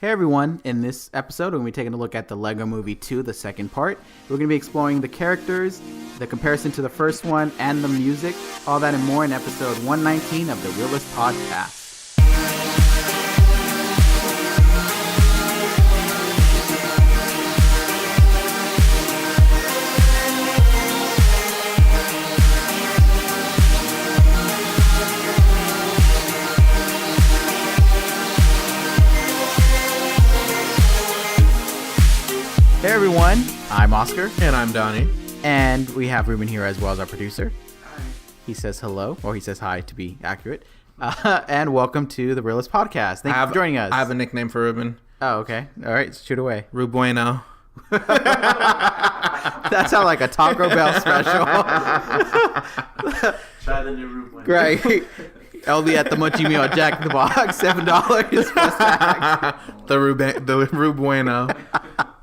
Hey everyone, in this episode we're going to be taking a look at the Lego Movie 2, the second part. We're going to be exploring the characters, the comparison to the first one, and the music. All that and more in episode 119 of the Reel-ists podcast. Hey everyone, I'm Oscar. And I'm Donnie. And we have Ruben here as well as our producer. Hi. He says hello, or he says hi to be accurate. And welcome to the Reel-ists podcast. Thank you for joining us. I have a nickname for Ruben. Oh, okay. All right, shoot away. Rubueno. That sounds like a Taco Bell special. Try the new Rubueno. Right. Only at the Munchie Meal at Jack in the Box, $7 plus tax. The Rubueno.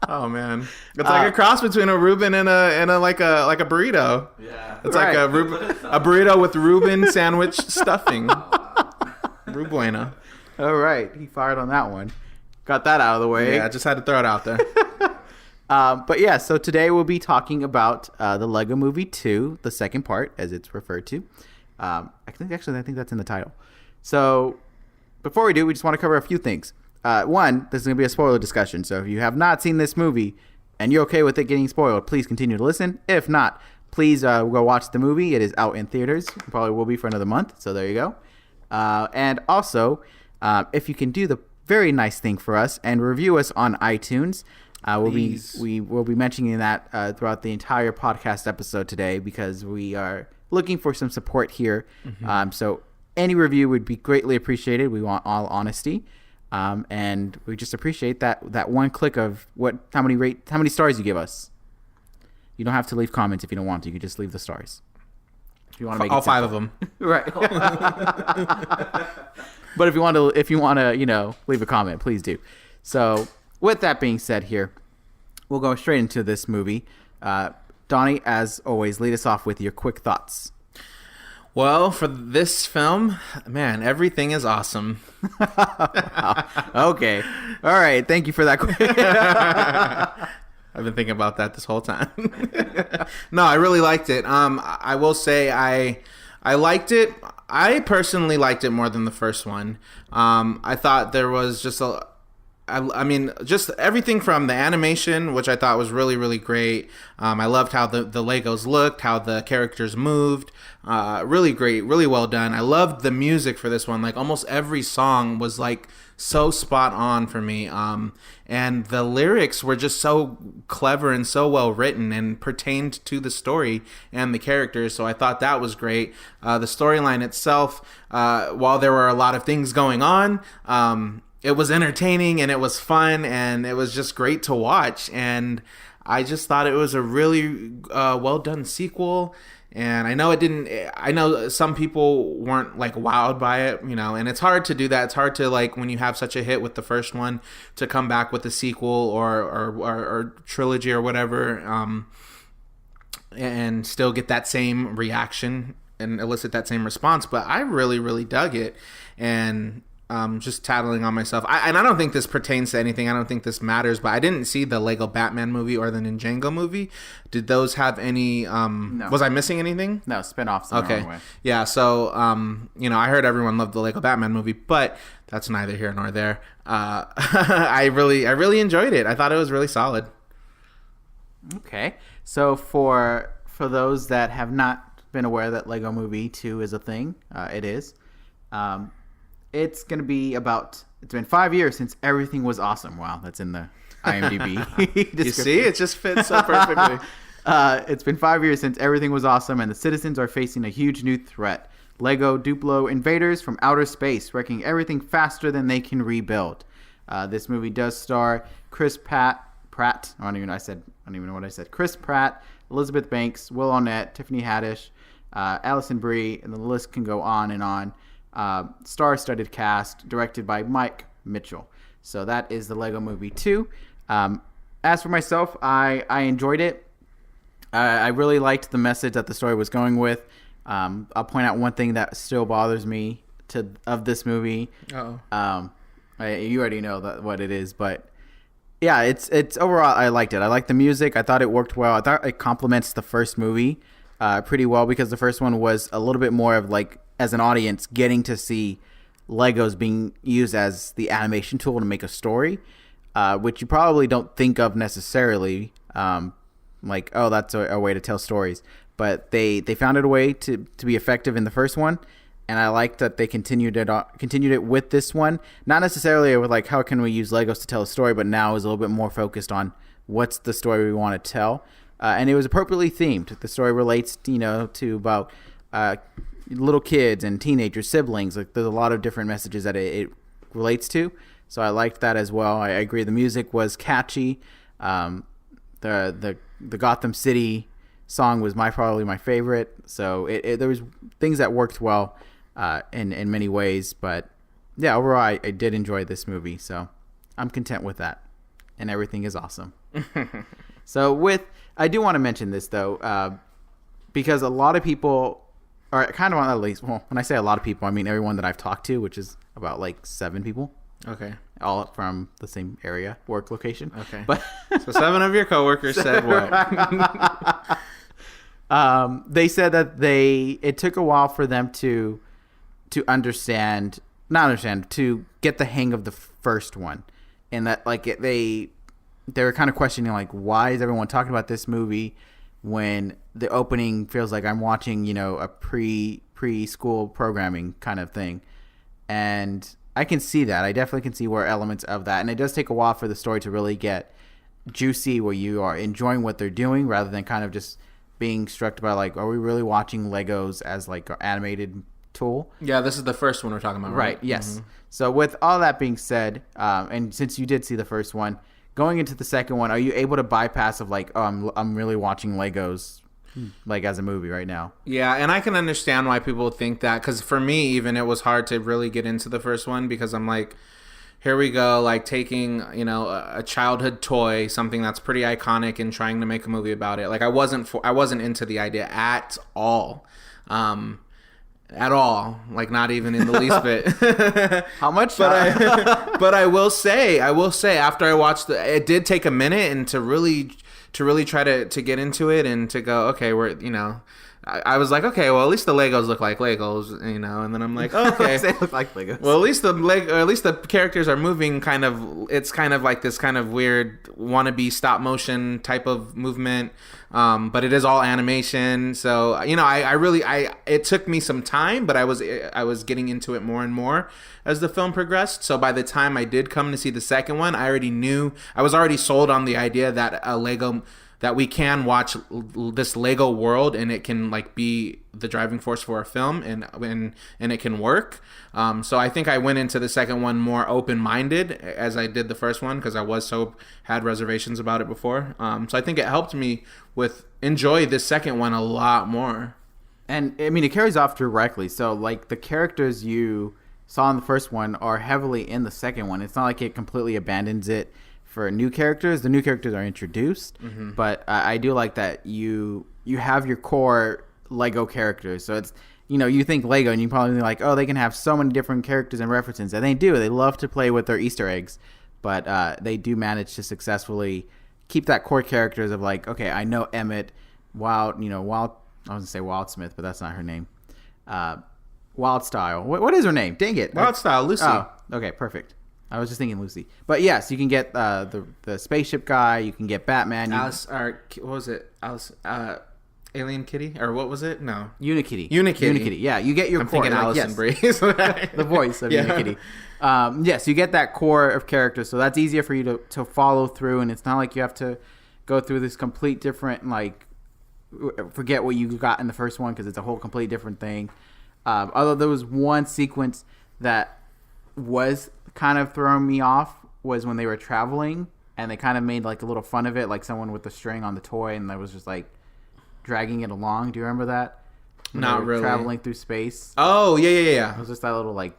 Oh man, it's like a cross between a Reuben and a like a burrito. Yeah, it's right. Like a burrito with Reuben sandwich stuffing. Rubueno. All right, he fired on that one. Got that out of the way. Yeah, I just had to throw it out there. But yeah, so today we'll be talking about the Lego Movie 2, the second part, as it's referred to. I think that's in the title. So before we do, we just want to cover a few things. One, this is going to be a spoiler discussion. So if you have not seen this movie and you're okay with it getting spoiled, please continue to listen. If not, please go watch the movie. It is out in theaters. It probably will be for another month. So there you go. And also, if you can do the very nice thing for us and review us on iTunes, we will be mentioning that throughout the entire podcast episode today because we are looking for some support here. Mm-hmm. So any review would be greatly appreciated. We want all honesty. And we just appreciate that one click of how many stars you give us. You don't have to leave comments if you don't want to. You can just leave the stars. If you want to make all it 5 of them, right? But if you want to, leave a comment, please do. So, with that being said, here we'll go straight into this movie. Donnie, as always, lead us off with your quick thoughts. Well, for this film, man, everything is awesome. Wow. Okay. All right. Thank you for that. I've been thinking about that this whole time. No, I really liked it. I will say I liked it. I personally liked it more than the first one. I thought there was just just everything from the animation, which I thought was really, really great. I loved how the Legos looked, how the characters moved. Really great, really well done. I loved the music for this one. Like almost every song was like so spot on for me. And the lyrics were just so clever and so well written and pertained to the story and the characters. So I thought that was great. The storyline itself, while there were a lot of things going on, it was entertaining and it was fun and it was just great to watch. And I just thought it was a really well done sequel. And I know some people weren't like wowed by it, and it's hard to do that. It's hard to like when you have such a hit with the first one to come back with a sequel or trilogy or whatever, and still get that same reaction and elicit that same response. But I really, really dug it. And just tattling on myself. I don't think this pertains to anything. I don't think this matters, but I didn't see the Lego Batman movie or the Ninjago movie. Did those have any, No. Was I missing anything? No, spin-offs. Okay. Yeah. So, I heard everyone loved the Lego Batman movie, but that's neither here nor there. I really enjoyed it. I thought it was really solid. Okay. So for those that have not been aware that Lego Movie 2 is a thing, it is. It's going to be it's been 5 years since everything was awesome. Wow, that's in the IMDb. You see, it just fits so perfectly. It's been 5 years since everything was awesome, and the citizens are facing a huge new threat. Lego Duplo invaders from outer space, wrecking everything faster than they can rebuild. This movie does star Chris Pratt. I don't even know what I said. Chris Pratt, Elizabeth Banks, Will Arnett, Tiffany Haddish, Alison Brie, and the list can go on and on. Star-studded cast, directed by Mike Mitchell. So that is the Lego Movie 2. As for myself, I enjoyed it. I really liked the message that the story was going with. I'll point out one thing that still bothers me of this movie. You already know what it is, but yeah, it's overall I liked it. I liked the music. I thought it worked well. I thought it complements the first movie pretty well because the first one was a little bit more of like as an audience getting to see Legos being used as the animation tool to make a story, which you probably don't think of necessarily. Like, oh, that's a way to tell stories, but they found it a way to be effective in the first one. And I like that they continued it with this one. Not necessarily with like how can we use Legos to tell a story, but now is a little bit more focused on what's the story we want to tell. And it was appropriately themed. The story relates, to about little kids and teenagers, siblings. Like there's a lot of different messages that it relates to. So I liked that as well. I agree. The music was catchy. The Gotham City song was probably my favorite. So there was things that worked well. In many ways, but yeah, overall I did enjoy this movie, so I'm content with that, and everything is awesome. So I do want to mention this though, because a lot of people are kind of at least, well, when I say a lot of people, I mean everyone that I've talked to, which is about like 7 people. Okay. All from the same area, work location. Okay. But so 7 of your coworkers said what? They said that it took a while for them to to get the hang of the first one, and that like they were kind of questioning like, why is everyone talking about this movie when the opening feels like I'm watching a preschool programming kind of thing. And I can see that. I definitely can see where elements of that, and it does take a while for the story to really get juicy where you are enjoying what they're doing rather than kind of just being struck by like, are we really watching Legos as like an animated tool? Yeah, this is the first one we're talking about, right? Yes. Mm-hmm. So with all that being said, and since you did see the first one, going into the second one, are you able to bypass of like, oh, I'm really watching Legos like as a movie right now? Yeah, and I can understand why people think that, because for me even it was hard to really get into the first one because I'm like, here we go, like taking a childhood toy, something that's pretty iconic, and trying to make a movie about it. Like I wasn't into the idea at all. At all, like not even in the least bit. How much? But I will say after I watched it did take a minute and to really try to get into it and to go, okay, I was like, okay, well at least the Legos look like Legos, and then I'm like, okay, they look like Legos. Well, at least the characters are moving kind of. It's kind of like this kind of weird wannabe stop motion type of movement, but it is all animation. So it took me some time, but I was getting into it more and more as the film progressed. So by the time I did come to see the second one, I was already sold on the idea that that we can watch this Lego world and it can like be the driving force for a film and it can work. So I think I went into the second one more open-minded as I did the first one because I had reservations about it before. So I think it helped me enjoy this second one a lot more. And I mean, it carries off directly. So like the characters you saw in the first one are heavily in the second one. It's not like it completely abandons it for new characters. The new characters are introduced, but I do like that you have your core Lego characters. So it's, you think Lego and you probably think like, oh, they can have so many different characters and references, and they do. They love to play with their Easter eggs, but they do manage to successfully keep that core characters of like, okay, I know Emmett, Wild. I was gonna say Wildsmith, but that's not her name. Wildstyle. What is her name? Dang it. Wildstyle, Lucy. Oh, okay, perfect. I was just thinking Lucy, but yes, you can get the spaceship guy. You can get Batman. Alice, or what was it? Alice, Alien Kitty, or what was it? No, Unikitty. Unikitty. Yeah, you get your. I'm core. thinking Alison Brie. The voice of Unikitty. Yes, you get that core of characters, so that's easier for you to follow through, and it's not like you have to go through this complete different like forget what you got in the first one because it's a whole complete different thing. Although there was one sequence that was kind of throwing me off was when they were traveling and they kind of made like a little fun of it, like someone with the string on the toy and that was just like dragging it along. Do you remember that? When Not really. Traveling through space. Oh yeah. It was just that little like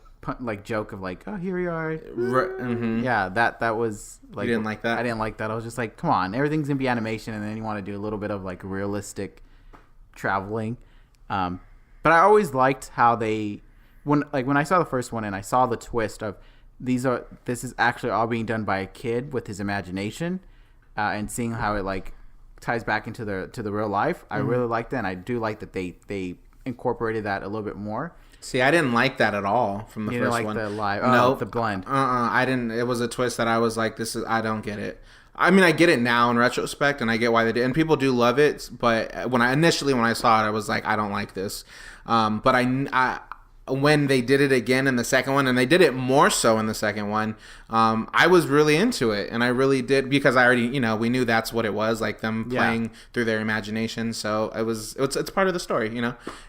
joke of like, oh, here we are. Mm-hmm. Yeah, that was like. You didn't like that? I didn't like that. I was just like, come on, everything's gonna be animation, and then you want to do a little bit of like realistic traveling. But I always liked how they when I saw the first one and I saw the twist of this is actually all being done by a kid with his imagination, and seeing how it like ties back into the real life. I really like that, and I do like that they incorporated that a little bit more. See, I didn't like that at all from the You first didn't like one. the live, the blend. I didn't. It was a twist that I was like, I don't get it. I mean, I get it now in retrospect, and I get why they did. And people do love it, but when I saw it, I was like, I don't like this. But when they did it again in the second one, and they did it more so in the second one, I was really into it, and I really did, because I already, we knew that's what it was, like them playing through their imagination. So it's part of the story,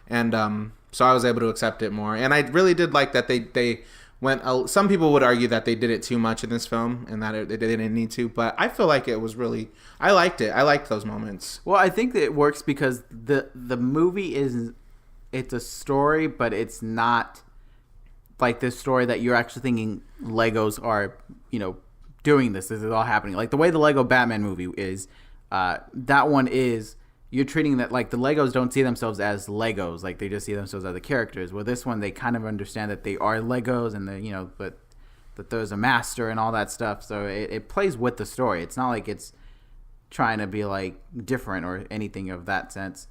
and so I was able to accept it more, and I really did like that they went. Some people would argue that they did it too much in this film, and that they didn't need to, but I feel like it was really. I liked it. I liked those moments. Well, I think that it works because the movie is. It's a story, but it's not like this story that you're actually thinking Legos are, doing this. This is all happening. Like the way the Lego Batman movie is, that one is, you're treating that like the Legos don't see themselves as Legos. Like they just see themselves as the characters. Well, this one, they kind of understand that they are Legos and but that there's a master and all that stuff. So it plays with the story. It's not like it's trying to be like different or anything of that sense.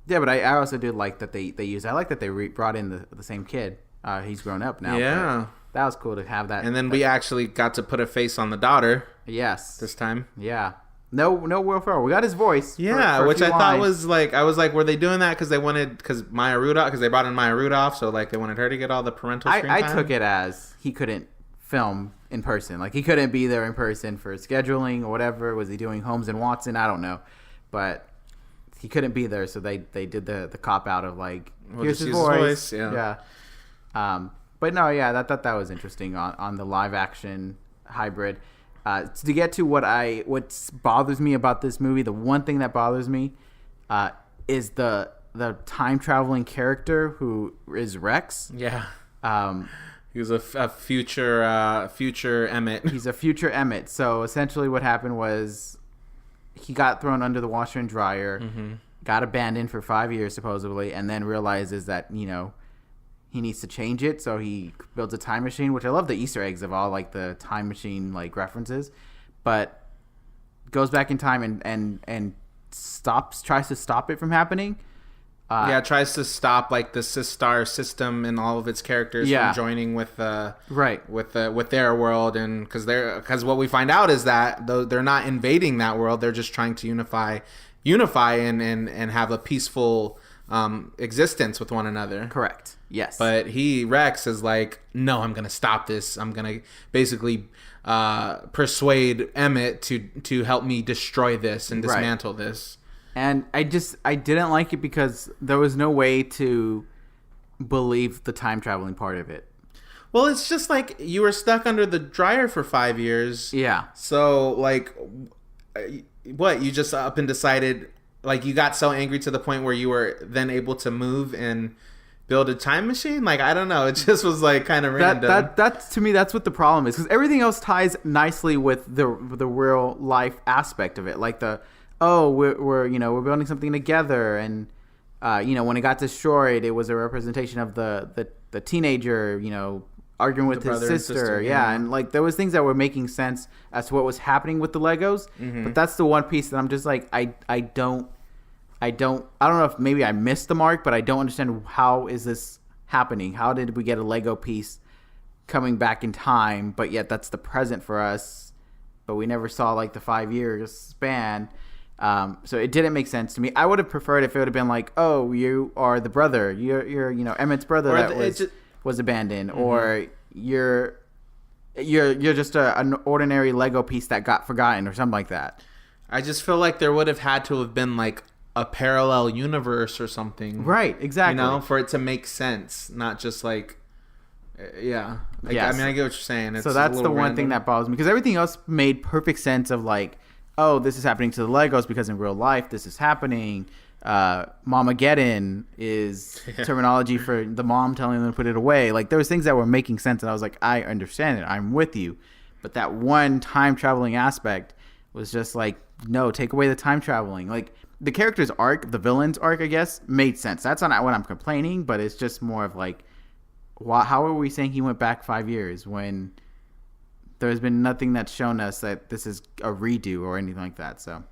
Yeah, but I also did like that they used. I like that they brought in the same kid. He's grown up now. Yeah, that was cool to have that. And then we actually got to put a face on the daughter. Yes, this time. Yeah, no Will Ferrell. We got his voice. Yeah, for which I lines. thought was like, I was like, were they doing that because they wanted Maya Rudolph, because they brought in Maya Rudolph, so like they wanted her to get all the parental screen time? I took it as he couldn't film in person, like he couldn't be there in person for scheduling or whatever. Was he doing Holmes and Watson? I don't know, but. He couldn't be there, so they did the cop out of like, here's his voice. Yeah. But no, yeah, I thought that was interesting on the live action hybrid. To get to what bothers me about this movie, the one thing that bothers me is the time traveling character who is Rex. Yeah. He was a future Emmett. He's a future Emmett. So essentially, what happened was. He got thrown under the washer and dryer, got abandoned for 5 years supposedly, and then realizes that he needs to change it. So he builds a time machine, which I love the Easter eggs of all like the time machine like references, but goes back in time and tries to stop it from happening. Tries to stop like the Sistar system and all of its characters from joining with with their world, and because what we find out is that though they're not invading that world, they're just trying to unify and have a peaceful existence with one another. Correct. Yes. But Rex is like, no, I'm gonna stop this. I'm gonna basically persuade Emmett to help me destroy this and dismantle this. And I didn't like it because there was no way to believe the time traveling part of it. Well, it's just like you were stuck under the dryer for 5 years. Yeah. So, like, what? You just up and decided, like, you got so angry to the point where you were then able to move and build a time machine? Like, I don't know. It just was, like, kind of random. That to me, that's what the problem is. Because everything else ties nicely with the real life aspect of it. Like we're building something together, and when it got destroyed, it was a representation of the teenager arguing with his sister. And like there was things that were making sense as to what was happening with the Legos, but that's the one piece that I'm just like I don't know if maybe I missed the mark, but I don't understand how is this happening. How did we get a Lego piece coming back in time, but yet that's the present for us, but we never saw like the 5 years span. So it didn't make sense to me. I would have preferred if it would have been like, oh, you are the brother, you're Emmett's brother that was abandoned, or you're just an ordinary Lego piece that got forgotten or something like that. I just feel like there would have had to have been like a parallel universe or something, right? Exactly, for it to make sense, not just like I mean, I get what you're saying. So that's the one thing that bothers me, because everything else made perfect sense of like, oh, this is happening to the Legos because in real life this is happening. Mamageddon is terminology for the mom telling them to put it away. Like there was things that were making sense, and I was like, I understand it, I'm with you. But that one time traveling aspect was just like, no, take away the time traveling. Like the character's arc, the villain's arc, I guess, made sense. That's not what I'm complaining, but it's just more of like, how are we saying he went back 5 years when there's been nothing that's shown us that this is a redo or anything like that? So,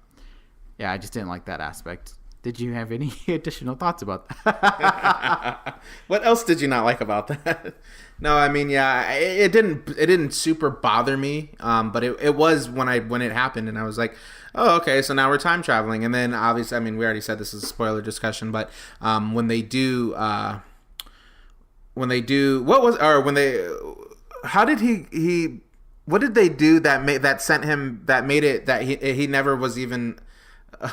yeah, I just didn't like that aspect. Did you have any additional thoughts about that? What else did you not like about that? No, I mean, yeah, it didn't super bother me, but it was when it happened, and I was like, oh, okay, so now we're time traveling, and then obviously, I mean, we already said this is a spoiler discussion, but when they do, how did he, what did they do that made it that he never was even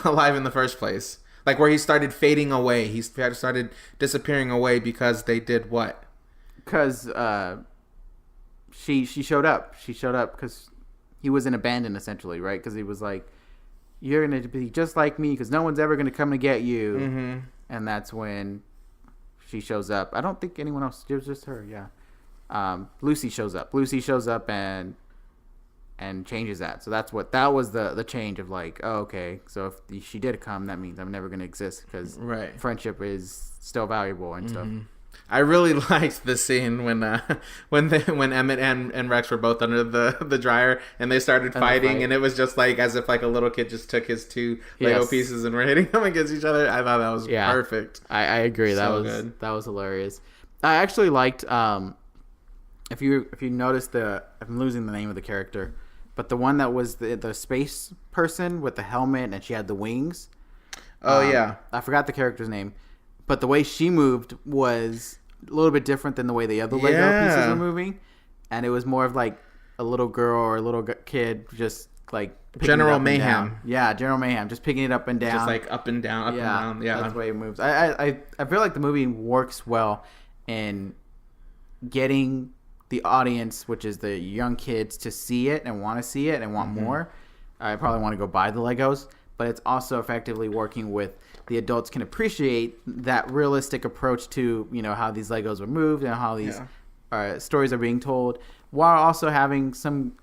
alive in the first place? Like where he started fading away. He started disappearing away because they did what? Because she showed up. She showed up because he was in abandoned, essentially, right? Because he was like, you're going to be just like me because no one's ever going to come to get you. Mm-hmm. And that's when she shows up. I don't think anyone else. It was just her, yeah. Lucy shows up. Lucy shows up and changes that. So that was the change of like, oh, okay, so if she did come, that means I'm never going to exist because friendship is still valuable and stuff. I really liked the scene when Emmett and Rex were both under the dryer and they started fighting, and it was just like as if like a little kid just took his two Lego pieces and were hitting them against each other. I thought that was perfect. I agree. Good. That was hilarious. I actually liked if you notice I'm losing the name of the character, but the one that was the space person with the helmet and she had the wings. Oh, yeah. I forgot the character's name. But the way she moved was a little bit different than the way the other Lego pieces were moving. And it was more of like a little girl or a little kid just like... General Mayhem. Yeah, General Mayhem. Just picking it up and down. Just like up and down, up and down. Yeah, that's the way it moves. I feel like the movie works well in getting the audience, which is the young kids, to see it and want to see it and want more. I probably want to go buy the Legos, but it's also effectively working with the adults can appreciate that realistic approach to, you know, how these Legos were moved and how these stories are being told, while also having some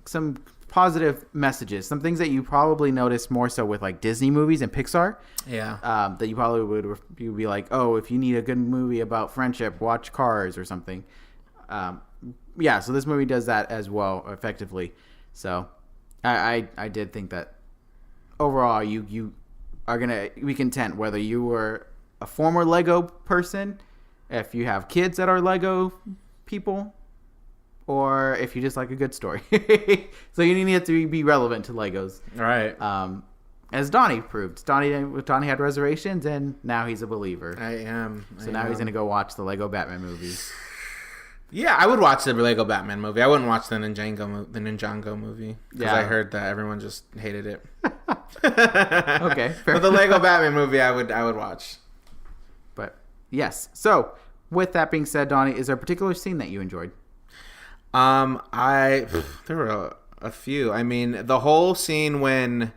positive messages, some things that you probably notice more so with like Disney movies and Pixar. Yeah. That you probably would be like, oh, if you need a good movie about friendship, watch Cars or something. Yeah, so this movie does that as well effectively. So I did think that overall you are going to be content whether you were a former Lego person, if you have kids that are Lego people, or if you just like a good story. So you need it to be relevant to Legos. Right. As Donnie proved. Donnie had reservations and now he's a believer. So now he's going to go watch the Lego Batman movie. Yeah, I would watch the Lego Batman movie. I wouldn't watch the Ninjago movie because I heard that everyone just hated it. Okay, fair. But the Lego Batman movie, I would watch. But yes, so with that being said, Donnie, is there a particular scene that you enjoyed? There were a few. I mean, the whole scene when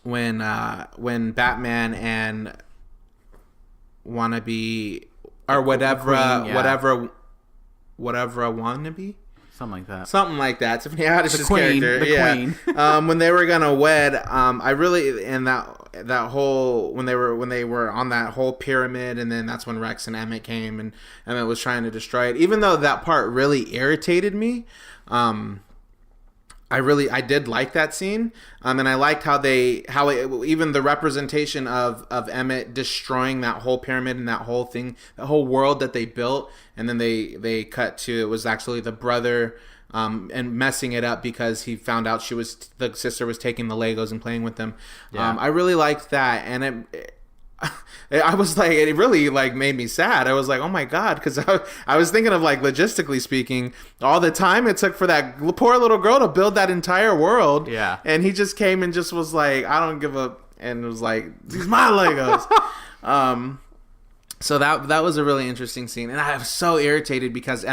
Batman and wannabe. Or whatever wannabe, something like that. Tiffany Haddish's character, Queen. When they were gonna wed, I really in that whole when they were on that whole pyramid, and then that's when Rex and Emmett came, and Emmett was trying to destroy it. Even though that part really irritated me, I did like that scene, and I liked even the representation of Emmett destroying that whole pyramid and that whole thing, the whole world that they built, and then they cut to it was actually the brother, and messing it up because he found out the sister was taking the Legos and playing with them. Yeah. I really liked that, and I was like, it really like made me sad. I was like, oh my God, because I was thinking of like logistically speaking, all the time it took for that poor little girl to build that entire world. Yeah, and he just came and just was like, I don't give a, and it was like, these my Legos. So that was a really interesting scene, and I was so irritated because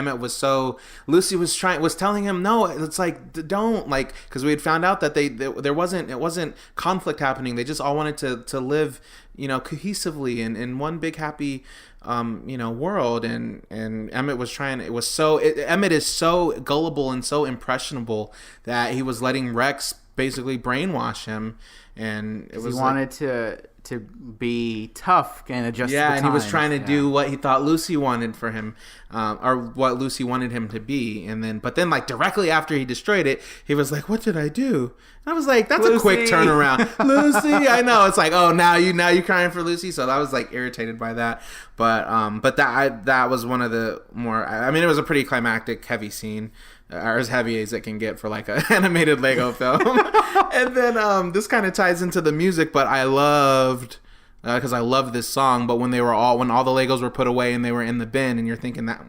Lucy was telling him no, it's like don't like, because we had found out that it wasn't conflict happening. They just all wanted to live, you know, cohesively in one big happy world, and Emmett was trying. Emmett is so gullible and so impressionable that he was letting Rex basically brainwash him, and it was he wanted to to be tough and adjust. Yeah, to the and he was times. trying to do what he thought Lucy wanted for him, or what Lucy wanted him to be. But then, like directly after he destroyed it, he was like, "What did I do?" And I was like, "That's a quick turnaround, Lucy." I know, it's like, "Oh, now you crying for Lucy." So I was like irritated by that. But that was one of the more. I mean, it was a pretty climactic, heavy scene. Or as heavy as it can get for like an animated Lego film. And then this kind of ties into the music, but I loved because I love this song. But when all the Legos were put away and they were in the bin, and you're thinking that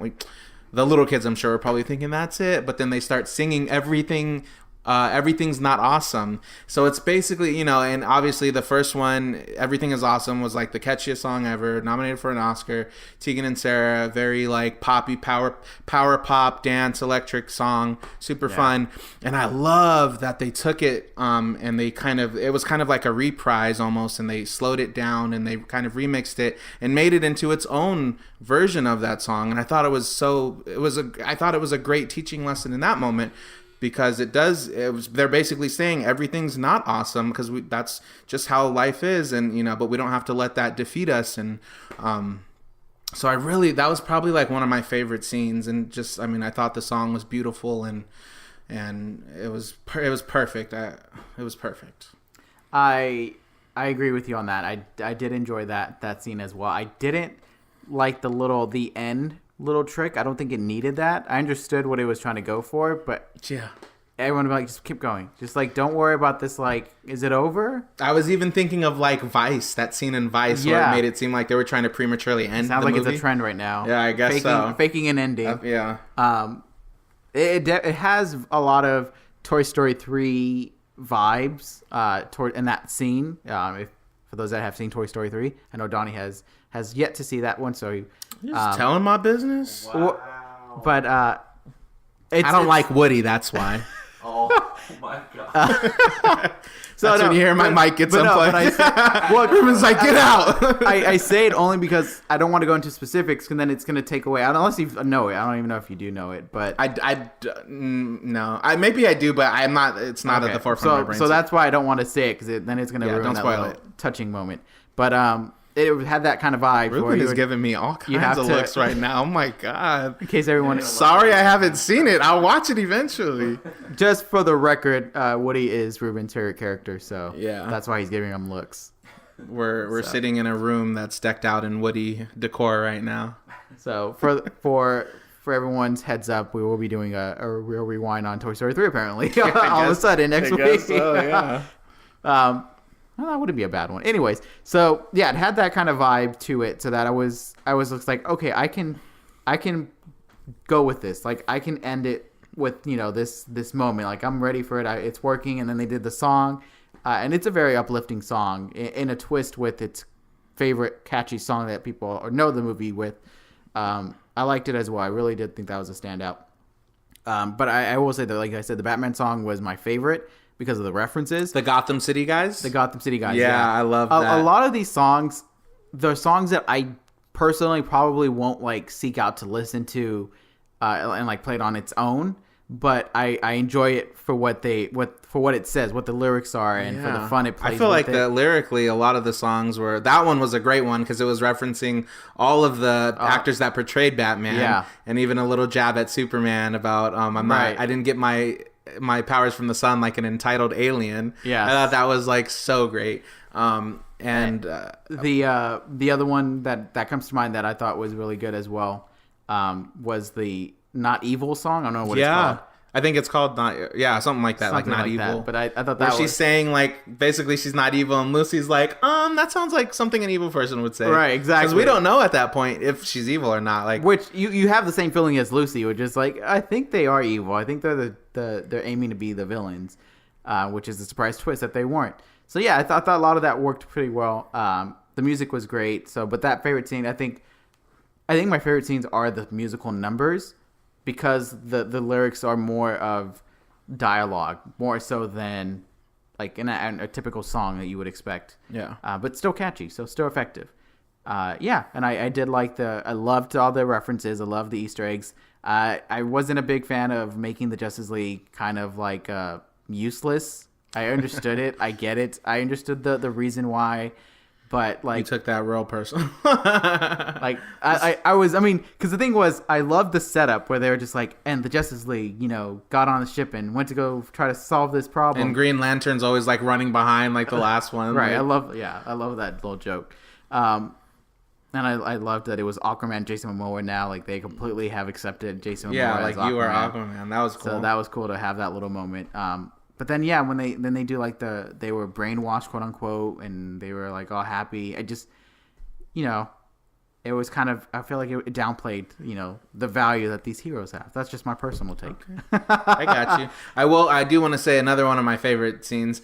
the little kids, I'm sure, are probably thinking that's it. But then they start singing everything's not awesome. So it's basically, and obviously the first one, Everything is Awesome, was like the catchiest song ever, nominated for an Oscar. Tegan and Sarah, very like poppy, power pop, dance, electric song, super fun. And I love that they took it and it was kind of like a reprise almost, and they slowed it down and they kind of remixed it and made it into its own version of that song. And I thought it was a great teaching lesson in that moment. Because they're basically saying everything's not awesome because that's just how life is, and but we don't have to let that defeat us. And so that was probably like one of my favorite scenes, and just I thought the song was beautiful and it was perfect. It was perfect. I agree with you on that. I did enjoy that scene as well. I didn't like the end little trick. I don't think it needed that. I understood what it was trying to go for, but yeah, everyone would be like, just keep going. Just like, don't worry about this. Like, is it over? I was even thinking of like Vice, that scene in Vice where it made it seem like they were trying to prematurely end Sounds the like movie. It's a trend right now. Yeah, I guess so. Faking an ending. Yeah. It has a lot of Toy Story 3 vibes in that scene. For those that have seen Toy Story 3, I know Donnie has yet to see that one, so you're just telling my business. Wow. But I don't like Woody. That's why. Oh my god! So when you hear my mic gets unplugged. Ruben's like, get out. I say it only because I don't want to go into specifics, because then it's going to take away. Unless you know it, I don't even know if you do know it. But no, maybe I do, but I'm not. It's not at the forefront of my brain. So that's why I don't want to say it, because then it's going to ruin that little touching moment. But it had that kind of vibe. Ruben is giving me all kinds of looks right now. Oh my god! In case everyone, sorry, I haven't seen it. I'll watch it eventually. Just for the record, Woody is Ruben's favorite character, so yeah, that's why he's giving him looks. We're sitting in a room that's decked out in Woody decor right now. So for everyone's heads up, we will be doing a real rewind on Toy Story 3 apparently. All of a sudden next week. So, yeah. Well, that wouldn't be a bad one. Anyways, so yeah, it had that kind of vibe to it, so that I was just like, okay, I can go with this. Like, I can end it with this moment. Like, I'm ready for it. It's working. And then they did the song, and it's a very uplifting song in a twist with its favorite catchy song that people know the movie with. I liked it as well. I really did think that was a standout. But I will say that, like I said, the Batman song was my favorite, because of the references. The Gotham City guys? Yeah. I love that. A lot of these songs, they're songs that I personally probably won't like seek out to listen to and like play it on its own, but I enjoy it for what it says, what the lyrics are, and for the fun it plays. I feel like that lyrically, a lot of the songs that one was a great one, because it was referencing all of the actors that portrayed Batman, and even a little jab at Superman about I didn't get my powers from the sun like an entitled alien. Yeah, I thought that was like so great. And the other one that comes to mind that I thought was really good as well was the Not Evil song. I don't know what it's called. I think it's called something like that, something like Not Evil. That. But I thought that she's saying like basically she's not evil, and Lucy's like, that sounds like something an evil person would say. Right, exactly. Because we don't know at that point if she's evil or not. Like, which you have the same feeling as Lucy, which is like, I think they are evil. I think they're they're aiming to be the villains, which is the surprise twist that they weren't. So yeah, I thought a lot of that worked pretty well. The music was great. So, but that favorite scene, I think my favorite scenes are the musical numbers, because the lyrics are more of dialogue, more so than like in a typical song that you would expect. Yeah. But still catchy, so still effective. And I did like I loved all the references. I loved the Easter eggs. I wasn't a big fan of making the Justice League kind of like useless. I understood it. I get it. I understood the reason why But You like, took that real personal. like I was, I mean, because the thing was, I loved the setup where they were just like, and the Justice League, got on the ship and went to go try to solve this problem. And Green Lantern's always like running behind like the last one. Right. Like, I love that little joke. And I loved that it was Aquaman, Jason Momoa now. Like, they completely have accepted Jason Momoa yeah, like as Aquaman. you are Aquaman. That was cool. So that was cool to have that little moment. But then, yeah, when they do like they were brainwashed, quote unquote, and they were like all happy. I just, it was kind of, I feel like it downplayed, the value that these heroes have. That's just my personal take. Okay. I got you. I do want to say another one of my favorite scenes,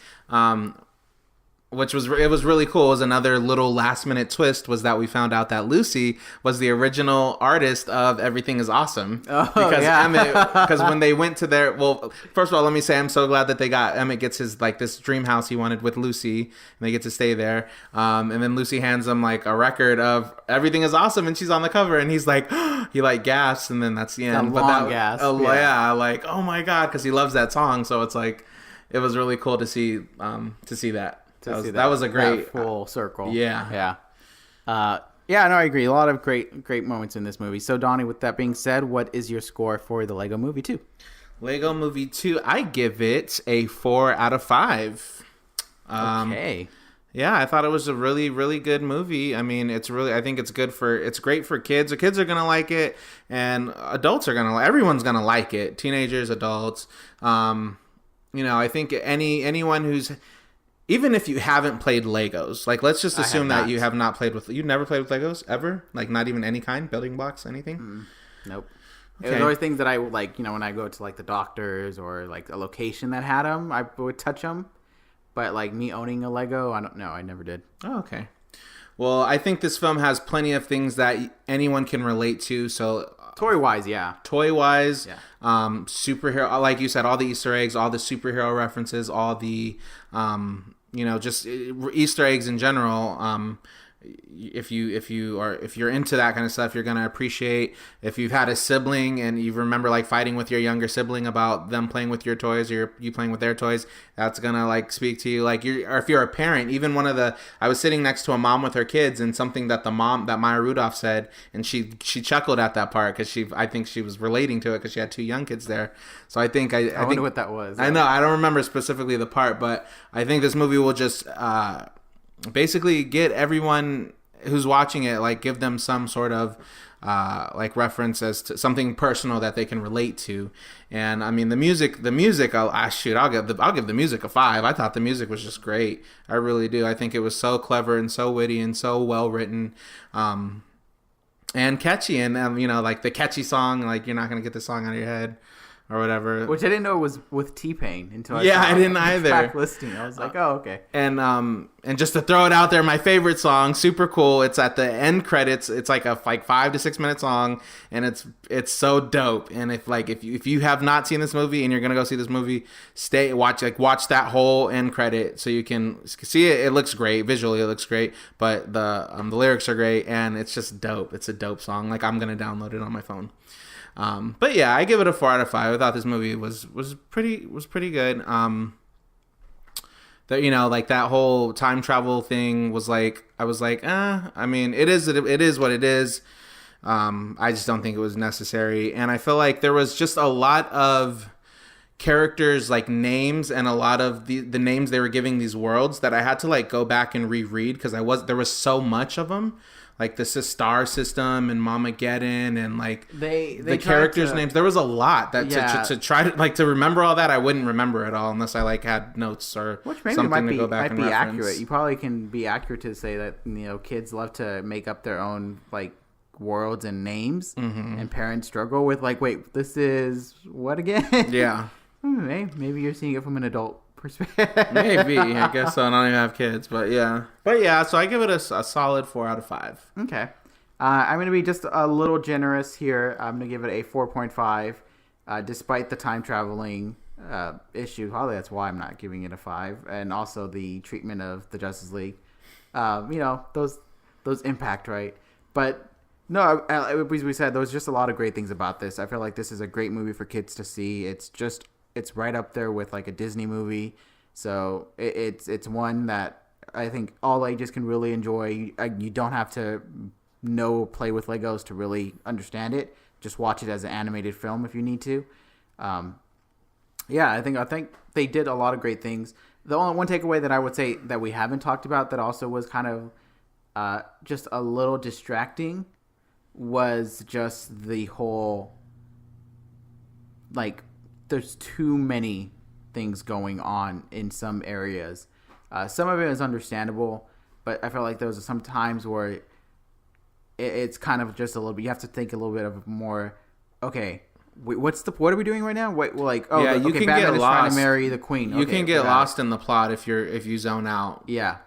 which was really cool. It was another little last minute twist, was that we found out that Lucy was the original artist of Everything Is Awesome. Because when they went to first of all, let me say I'm so glad that Emmett gets his like this dream house he wanted with Lucy, and they get to stay there. And then Lucy hands him like a record of Everything Is Awesome, and she's on the cover, and he's like, he like gasps, and then that's the end. Gasp. Like, oh my god, because he loves that song. So it's like, it was really cool to see that. That was a great full circle. Yeah. Yeah, no, I agree. A lot of great moments in this movie. So, Donnie, with that being said, what is your score for the Lego Movie 2? Lego Movie 2, I give it a 4 out of 5. Okay. Yeah, I thought it was a really, really good movie. I mean, I think it's great for kids. The kids are going to like it, and adults everyone's going to like it. Teenagers, adults. I think anyone who's, even if you haven't played Legos, like let's just assume that you have not played with, you've never played with Legos ever? Like not even any kind, building blocks, anything? Nope. Okay. It was always things that I like, when I go to like the doctors or like a location that had them, I would touch them. But like me owning a Lego, I don't know. I never did. Oh, okay. Well, I think this film has plenty of things that anyone can relate to. So toy-wise, yeah. Toy-wise, yeah. Superhero, like you said, all the Easter eggs, all the superhero references, all the just Easter eggs in general. If you're into that kind of stuff, you're gonna appreciate. If you've had a sibling and you remember like fighting with your younger sibling about them playing with your toys or you playing with their toys, that's gonna like speak to you. Like or if you're a parent, even I was sitting next to a mom with her kids, and something that Maya Rudolph said, and she chuckled at that part because I think she was relating to it because she had two young kids there. So I think I wonder what that was. I know, I don't remember specifically the part, but I think this movie will just basically get everyone who's watching it, like give them some sort of like reference as to something personal that they can relate to. And I mean the music I'll give the music a 5. I thought the music was just great. I really do. I think it was so clever and so witty and so well written, and catchy, and like the catchy song, like you're not gonna get the song out of your head or whatever. Which I didn't know was with T-Pain until I saw I didn't either. Track listing. I was like, oh, okay. And just to throw it out there, my favorite song, super cool. It's at the end credits. It's like a 5 to 6 minute song, and it's so dope. And if you have not seen this movie and you're gonna go see this movie, watch that whole end credit so you can see it. It looks great visually. It looks great, but the lyrics are great, and it's just dope. It's a dope song. Like I'm gonna download it on my phone. But yeah, I give it a 4 out of 5. I thought this movie was pretty good. That like that whole time travel thing was like, I was like, I mean, it is what it is. I just don't think it was necessary, and I feel like there was just a lot of characters like names and a lot of the names they were giving these worlds that I had to like go back and reread because there was so much of them. Like the Star System and Mamageddon and like the characters' names. There was a lot that to try to like to remember all that. I wouldn't remember it all unless I like had notes or something to go back and reference. Accurate. You probably can be accurate to say that kids love to make up their own like worlds and names, and parents struggle with like, wait, this is what again? Yeah. Maybe you're seeing it from an adult perspective. Maybe. I guess so. I don't even have kids, but yeah. So I give it a solid 4 out of 5. Okay. I'm going to be just a little generous here. I'm going to give it a 4.5, despite the time traveling issue. Probably that's why I'm not giving it a 5. And also the treatment of the Justice League. Those impact, right? But no, as we said, there was just a lot of great things about this. I feel like this is a great movie for kids to see. It's right up there with like a Disney movie. So it's one that I think all ages can really enjoy. You don't have to play with Legos to really understand it. Just watch it as an animated film if you need to. I think they did a lot of great things. The only one takeaway that I would say that we haven't talked about that also was kind of just a little distracting was just the whole, like, there's too many things going on in some areas. Some of it is understandable, but I feel like there was some times where it's kind of just a little bit, you have to think a little bit of more, okay, wait, what are we doing right now? You can Batman get is lost. trying to marry the queen. You can get lost in the plot if you zone out. Yeah.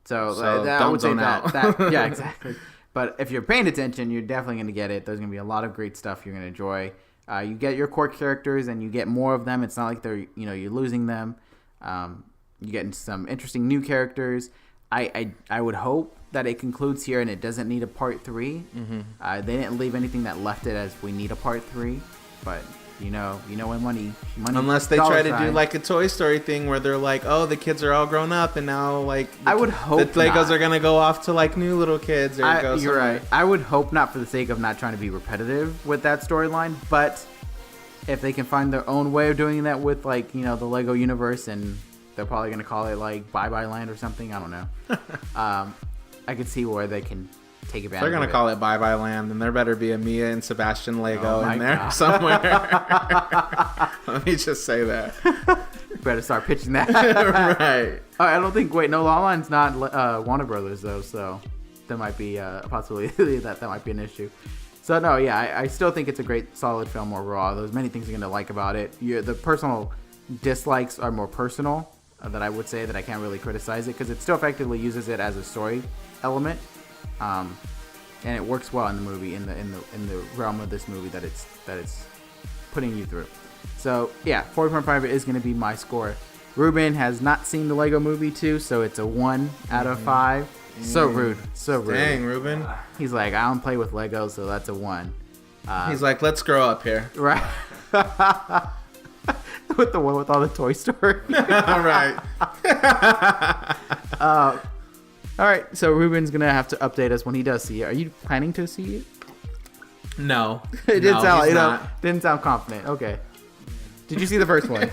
So don't I would say zone out. that yeah, exactly. But if you're paying attention, you're definitely going to get it. There's going to be a lot of great stuff you're going to enjoy. You get your core characters, and you get more of them. It's not like you're losing them. You get some interesting new characters. I would hope that it concludes here and it doesn't need a part 3. Mm-hmm. They didn't leave anything that left it as we need a part 3. But when money unless they try to do like a Toy Story thing where they're like, oh, the kids are all grown up and now like I would hope the Legos not. are gonna go off to like new little kids. You're right. I would hope not, for the sake of not trying to be repetitive with that storyline. But if they can find their own way of doing that with the Lego universe, and they're probably gonna call it like Bye Bye Land or something. I don't know. I could see where they can take advantage. They're gonna call it Bye Bye Land, and there better be a Mia and Sebastian Lego in there God. somewhere. Let me just say that. Better start pitching that. Right. I don't think. Wait, no, La La Land's not Warner Brothers though, so there might be a possibility that might be an issue. So no, yeah, I still think it's a great, solid film overall. There's many things you're gonna like about it. The personal dislikes are more personal. That I would say that I can't really criticize it because it still effectively uses it as a story element. And it works well in the movie, in the realm of this movie that it's putting you through. So yeah, 4.5 is going to be my score. Ruben has not seen the Lego Movie 2, so it's a 1 out of 5. So rude. Dang, Ruben. He's like, I don't play with Legos, so that's a 1. He's like, let's grow up here. Right. With the one with all the Toy Story. Right. All right, so Ruben's gonna have to update us when he does see it. Are you planning to see it? No. It didn't sound. he's not. Didn't sound confident. Okay. Did you see the first one?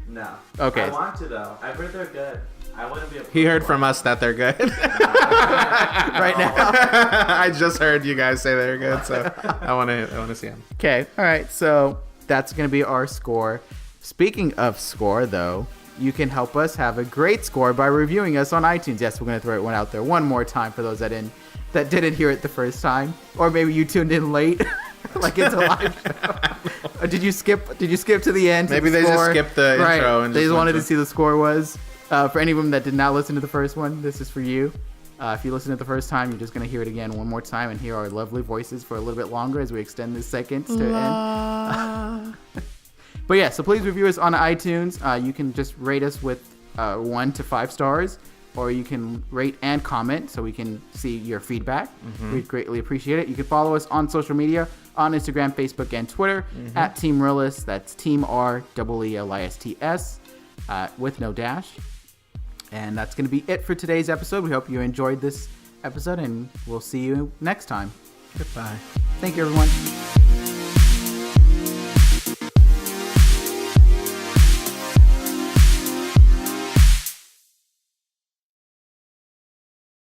No. Okay. I want to though. I've heard they're good. I wouldn't be. He heard from us that they're good. Right now. I just heard you guys say they're good, so I want to see them. Okay. All right. So that's gonna be our score. Speaking of score, though, you can help us have a great score by reviewing us on iTunes. Yes, we're gonna throw it one out there one more time for those that didn't hear it the first time, or maybe you tuned in late, like it's a live show. Or did you skip to the end? Maybe they just skipped the intro and they just just wanted went to see the score was. For anyone that did not listen to the first one, this is for you. If you listen to the first time, you're just gonna hear it again one more time and hear our lovely voices for a little bit longer as we extend this seconds to end. But yeah, so please review us on iTunes. You can just rate us with 1 to 5 stars, or you can rate and comment so we can see your feedback. We'd greatly appreciate it. You can follow us on social media on Instagram, Facebook, and Twitter at Team Reel-ists. That's Team REELISTS with no dash. And that's going to be it for today's episode. We hope you enjoyed this episode, and we'll see you next time. Goodbye. Thank you, everyone.